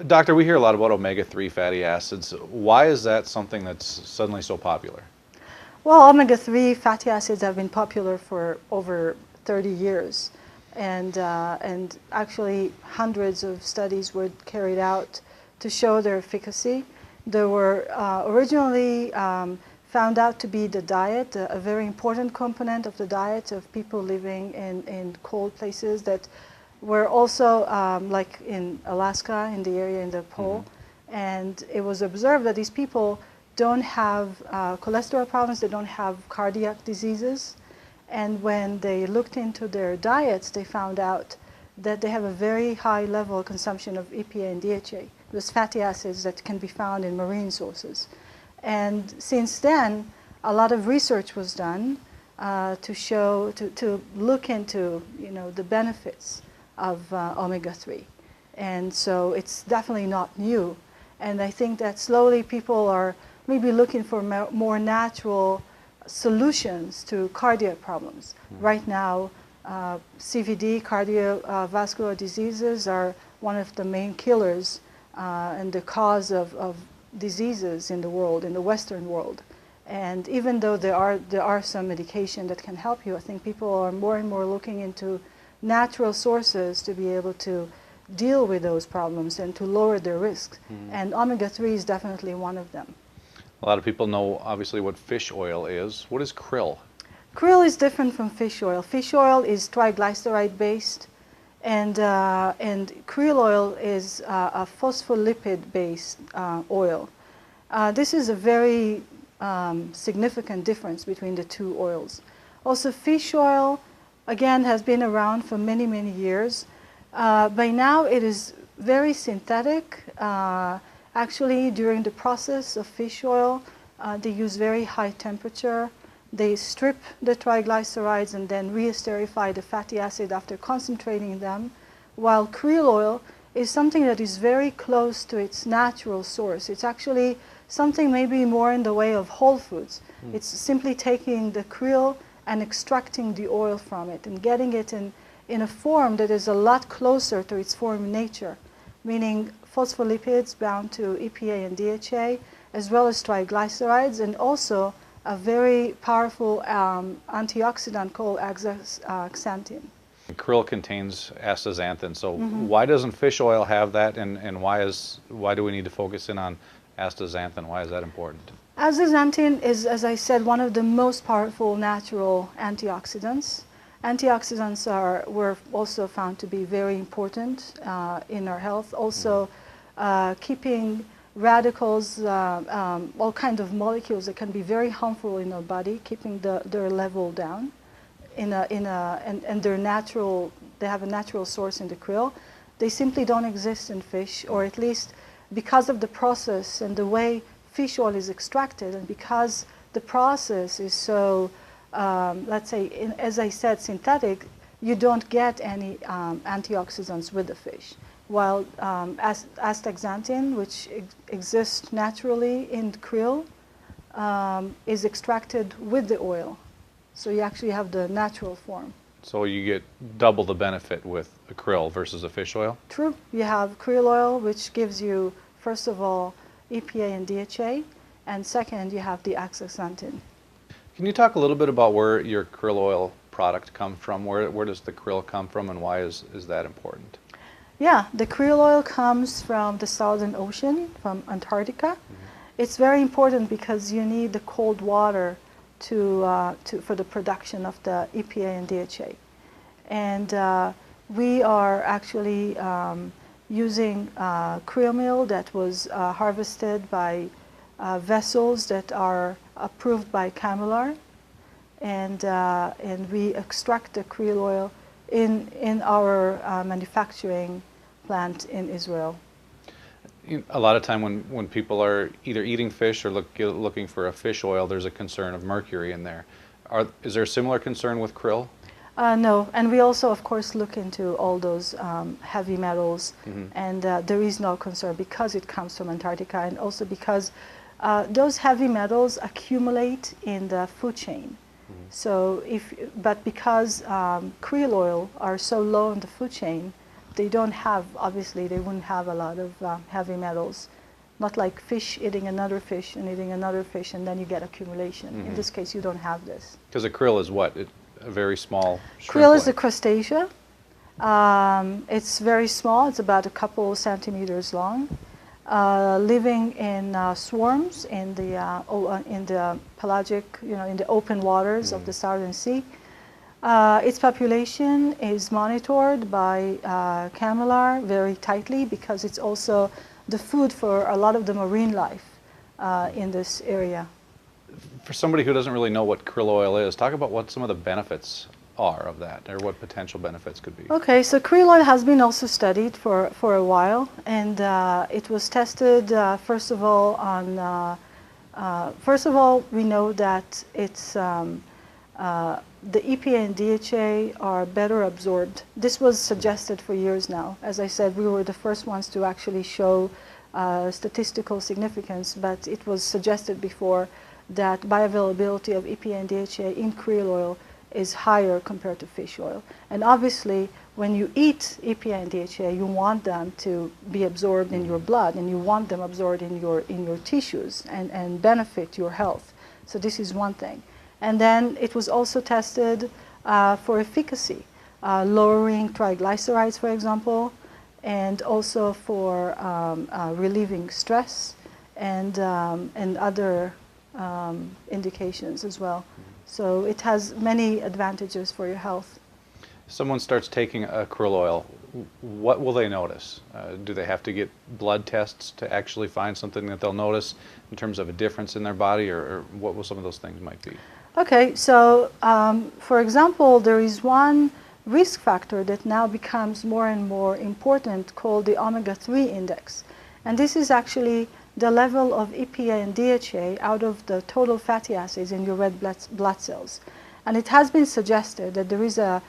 Doctor, we hear a lot about omega-3 fatty acids. Why is that something that's suddenly so popular? Well, omega-3 fatty acids have been popular for over 30 years. And actually hundreds of studies were carried out to show their efficacy. They were originally found out to be the diet, a very important component of the diet of people living in cold places that were also like in Alaska, in the area in the pole. And it was observed that these people don't have cholesterol problems, they don't have cardiac diseases. And when they looked into their diets, they found out that they have a very high level consumption of EPA and DHA, those fatty acids that can be found in marine sources. And since then, a lot of research was done to look into, the benefits of omega-3. And so it's definitely not new. And I think that slowly people are maybe looking for more natural solutions to cardiac problems. Right now, CVD, cardiovascular diseases, are one of the main killers and the cause of diseases in the world, in the Western world. And even though there are some medication that can help you, I think people are more and more looking into natural sources to be able to deal with those problems and to lower their risks. And omega-3 is definitely one of them. A lot of people know, obviously, what fish oil is. What is krill? Krill is different from fish oil. Fish oil is triglyceride based, and krill oil is a phospholipid based oil. This is a very significant difference between the two oils. Also, fish oil, again, has been around for many, many years. By now, it is very synthetic. Actually, during the process of fish oil, they use very high temperature. They strip the triglycerides and then re-esterify the fatty acid after concentrating them, while krill oil is something that is very close to its natural source. It's actually something maybe more in the way of whole foods. It's simply taking the krill and extracting the oil from it and getting it in a form that is a lot closer to its form in nature, meaning phospholipids bound to EPA and DHA, as well as triglycerides, and also a very powerful antioxidant called astaxanthin. Krill contains astaxanthin, so why doesn't fish oil have that, and why do we need to focus in on astaxanthin? Why is that important? Astaxanthin is, as I said, one of the most powerful natural antioxidants. Antioxidants were also found to be very important in our health. Also, keeping radicals, all kinds of molecules that can be very harmful in our body, keeping their level down. And they have a natural source in the krill. They simply don't exist in fish, or at least because of the process and the way fish oil is extracted, and because the process is so, let's say, as I said, synthetic, you don't get any antioxidants with the fish. While astaxanthin, which exists naturally in krill, is extracted with the oil. So you actually have the natural form. So you get double the benefit with a krill versus a fish oil? True. You have krill oil, which gives you, first of all, EPA and DHA, and second, you have the astaxanthin. Can you talk a little bit about where your krill oil product comes from? Where does the krill come from, and why is that important? Yeah, the krill oil comes from the Southern Ocean, from Antarctica. It's very important because you need the cold water for the production of the EPA and DHA. And we are actually using krill meal that was harvested by vessels that are approved by Camelar, and we extract the krill oil in our manufacturing plant in Israel. A lot of time when people are either eating fish or looking for a fish oil, there's a concern of mercury in there. Is there a similar concern with krill? No, and we also, of course, look into all those heavy metals, and there is no concern because it comes from Antarctica, and also because those heavy metals accumulate in the food chain. So, but because krill oil are so low in the food chain, they don't have, obviously, they wouldn't have a lot of heavy metals. Not like fish eating another fish and eating another fish, and then you get accumulation. In this case, you don't have this. Because a krill is what? A very small shrimp. Krill is a crustacea. It's very small. It's about a couple centimeters long, living in swarms in the pelagic, in the open waters of the Southern Sea. Its population is monitored by Camelar very tightly because it's also the food for a lot of the marine life in this area. For somebody who doesn't really know what krill oil is, talk about what some of the benefits are of that, or what potential benefits could be. Okay, so krill oil has been also studied for a while, and it was tested first of all on. First of all, we know that it's the EPA and DHA are better absorbed. This was suggested for years now. As I said, we were the first ones to actually show statistical significance, but it was suggested before that bioavailability of EPA and DHA in krill oil is higher compared to fish oil. And obviously, when you eat EPA and DHA, you want them to be absorbed in your blood, and you want them absorbed in your tissues and benefit your health. So this is one thing. And then it was also tested for efficacy, lowering triglycerides, for example, and also for relieving stress and other indications as well. So it has many advantages for your health. Someone starts taking a krill oil, what will they notice? Do they have to get blood tests to actually find something that they'll notice in terms of a difference in their body, or what will some of those things might be? Okay, so for example, there is one risk factor that now becomes more and more important called the omega-3 index. And this is actually the level of EPA and DHA out of the total fatty acids in your red blood cells. And it has been suggested that there is a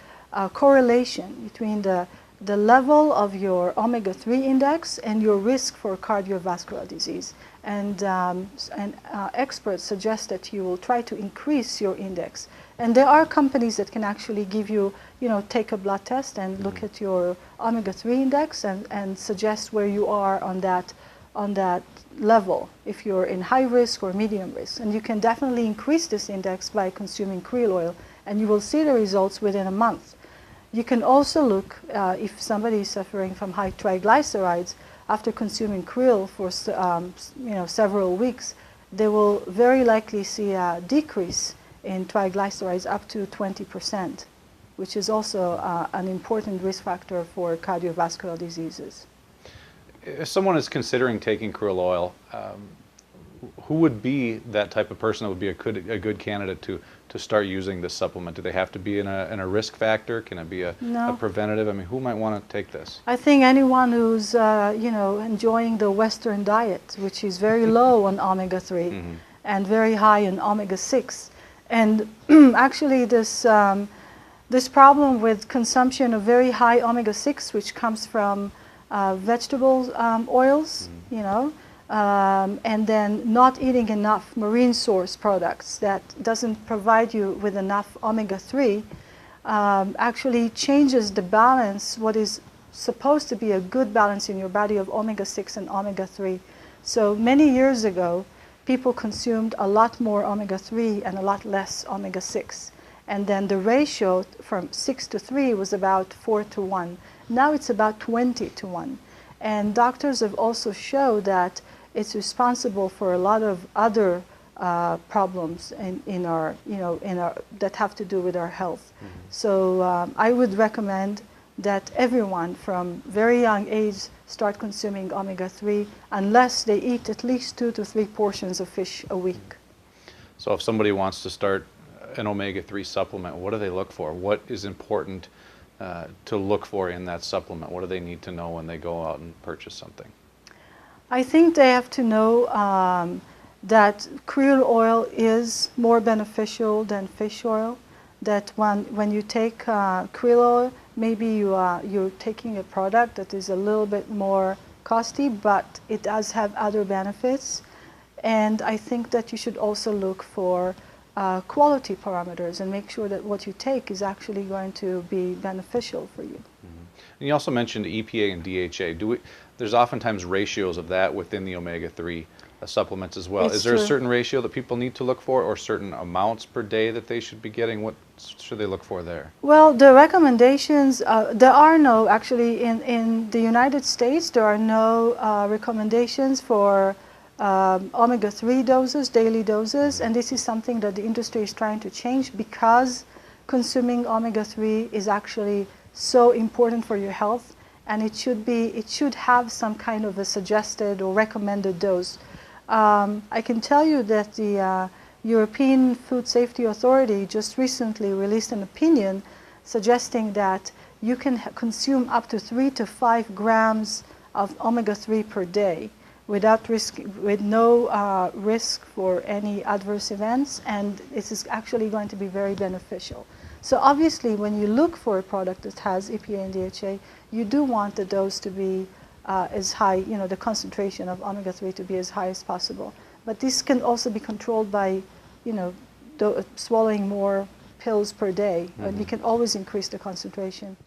correlation between the level of your omega-3 index and your risk for cardiovascular disease. And experts suggest that you will try to increase your index. And there are companies that can actually give you, take a blood test and look at your omega-3 index and suggest where you are on that level, if you're in high risk or medium risk. And you can definitely increase this index by consuming krill oil, and you will see the results within a month. You can also look, if somebody is suffering from high triglycerides, after consuming krill for several weeks, they will very likely see a decrease in triglycerides up to 20%, which is also an important risk factor for cardiovascular diseases. If someone is considering taking krill oil, who would be that type of person that would be a good candidate to start using this supplement? Do they have to be in a risk factor? Can it be a preventative? I mean, who might want to take this? I think anyone who's enjoying the Western diet, which is very low on omega-3 and very high in omega-6. And actually this problem with consumption of very high omega-6, which comes from vegetable oils, and then not eating enough marine source products that doesn't provide you with enough omega-3, actually changes the balance, what is supposed to be a good balance in your body of omega-6 and omega-3. So many years ago, people consumed a lot more omega-3 and a lot less omega-6. And then the ratio from 6 to 3 was about 4 to 1. Now it's about 20 to 1. And doctors have also shown that it's responsible for a lot of other problems that have to do with our health. So I would recommend that everyone from very young age start consuming omega-3 unless they eat at least 2 to 3 portions of fish a week. So if somebody wants to start an omega-3 supplement, what do they look for? What is important to look for in that supplement? What do they need to know when they go out and purchase something? I think they have to know that krill oil is more beneficial than fish oil. That when you take krill oil, maybe you're taking a product that is a little bit more costly, but it does have other benefits. And I think that you should also look for quality parameters and make sure that what you take is actually going to be beneficial for you. And you also mentioned EPA and DHA. There's oftentimes ratios of that within the omega-3 supplements as well. It's Is there true. a certain ratio that people need to look for, or certain amounts per day that they should be getting? What should they look for there? Well, the recommendations, there are no, actually, in the United States, there are no recommendations for omega-3 doses, daily doses, and this is something that the industry is trying to change because consuming omega-3 is actually so important for your health, and it should have some kind of a suggested or recommended dose. I can tell you that the European Food Safety Authority just recently released an opinion suggesting that you can consume up to 3 to 5 grams of omega-3 per day without risk, with no risk for any adverse events, and this is actually going to be very beneficial. So obviously, when you look for a product that has EPA and DHA, you do want the dose to be as high, the concentration of omega-3 to be as high as possible. But this can also be controlled by, swallowing more pills per day, and you can always increase the concentration.